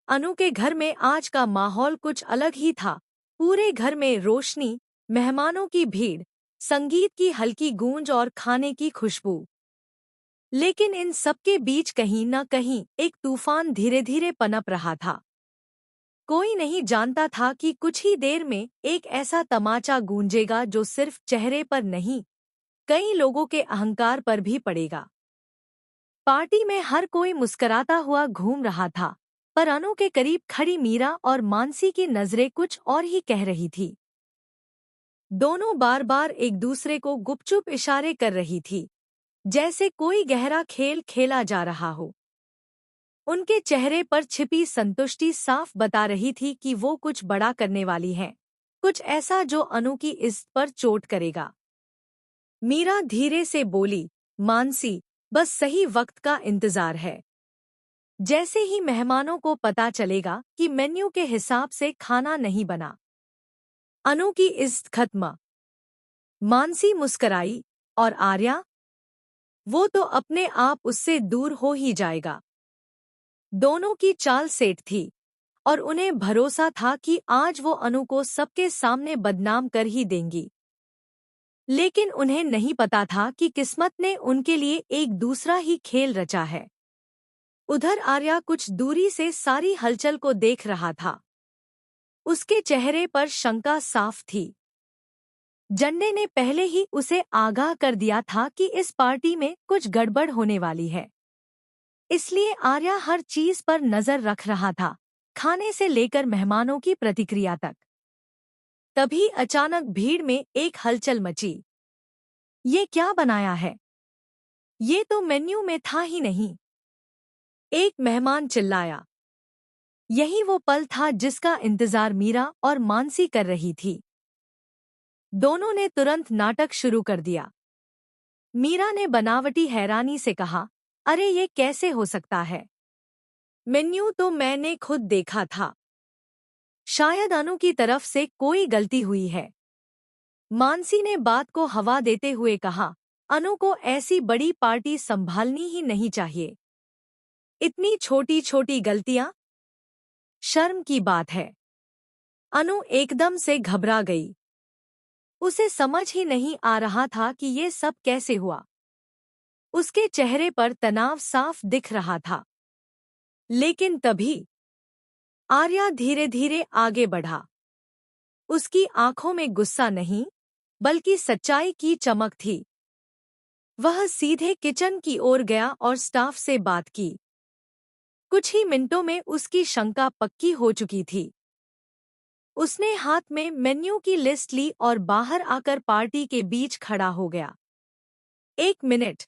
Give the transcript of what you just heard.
अनु के घर में आज का माहौल कुछ अलग ही था। पूरे घर में रोशनी, मेहमानों की भीड़, संगीत की हल्की गूंज और खाने की खुशबू। लेकिन इन सबके बीच कहीं न कहीं एक तूफान धीरे धीरे पनप रहा था। कोई नहीं जानता था कि कुछ ही देर में एक ऐसा तमाचा गूंजेगा जो सिर्फ चेहरे पर नहीं, कई लोगों के अहंकार पर भी पड़ेगा। पार्टी में हर कोई मुस्कुराता हुआ घूम रहा था, पर अनु के करीब खड़ी मीरा और मानसी की नजरें कुछ और ही कह रही थी। दोनों बार बार एक दूसरे को गुपचुप इशारे कर रही थी, जैसे कोई गहरा खेल खेला जा रहा हो। उनके चेहरे पर छिपी संतुष्टि साफ बता रही थी कि वो कुछ बड़ा करने वाली हैं, कुछ ऐसा जो अनु की इज्जत पर चोट करेगा। मीरा धीरे से बोली, मानसी, बस सही वक्त का इंतजार है। जैसे ही मेहमानों को पता चलेगा कि मेन्यू के हिसाब से खाना नहीं बना, अनु की इज्जत खत्म। मानसी मुस्कराई, और आर्या? वो तो अपने आप उससे दूर हो ही जाएगा। दोनों की चाल सेठ थी, और उन्हें भरोसा था कि आज वो अनु को सबके सामने बदनाम कर ही देंगी। लेकिन उन्हें नहीं पता था कि किस्मत ने उनके लिए एक दूसरा ही खेल रचा है। उधर आर्या कुछ दूरी से सारी हलचल को देख रहा था। उसके चेहरे पर शंका साफ थी। जन्ने ने पहले ही उसे आगाह कर दिया था कि इस पार्टी में कुछ गड़बड़ होने वाली है। इसलिए आर्या हर चीज पर नजर रख रहा था, खाने से लेकर मेहमानों की प्रतिक्रिया तक। तभी अचानक भीड़ में एक हलचल मची। ये क्या बनाया है? ये तो मेन्यू में था ही नहीं। एक मेहमान चिल्लाया। यही वो पल था जिसका इंतजार मीरा और मानसी कर रही थी। दोनों ने तुरंत नाटक शुरू कर दिया। मीरा ने बनावटी हैरानी से कहा, अरे ये कैसे हो सकता है? मेन्यू तो मैंने खुद देखा था। शायद अनु की तरफ से कोई गलती हुई है। मानसी ने बात को हवा देते हुए कहा, अनु को ऐसी बड़ी पार्टी संभालनी ही नहीं चाहिए। इतनी छोटी छोटी गलतियां? शर्म की बात है। अनु एकदम से घबरा गई। उसे समझ ही नहीं आ रहा था कि ये सब कैसे हुआ। उसके चेहरे पर तनाव साफ दिख रहा था। लेकिन तभी आर्या धीरे धीरे आगे बढ़ा। उसकी आंखों में गुस्सा नहीं, बल्कि सच्चाई की चमक थी। वह सीधे किचन की ओर गया और स्टाफ से बात की। कुछ ही मिनटों में उसकी शंका पक्की हो चुकी थी। उसने हाथ में मेन्यू की लिस्ट ली और बाहर आकर पार्टी के बीच खड़ा हो गया। एक मिनट,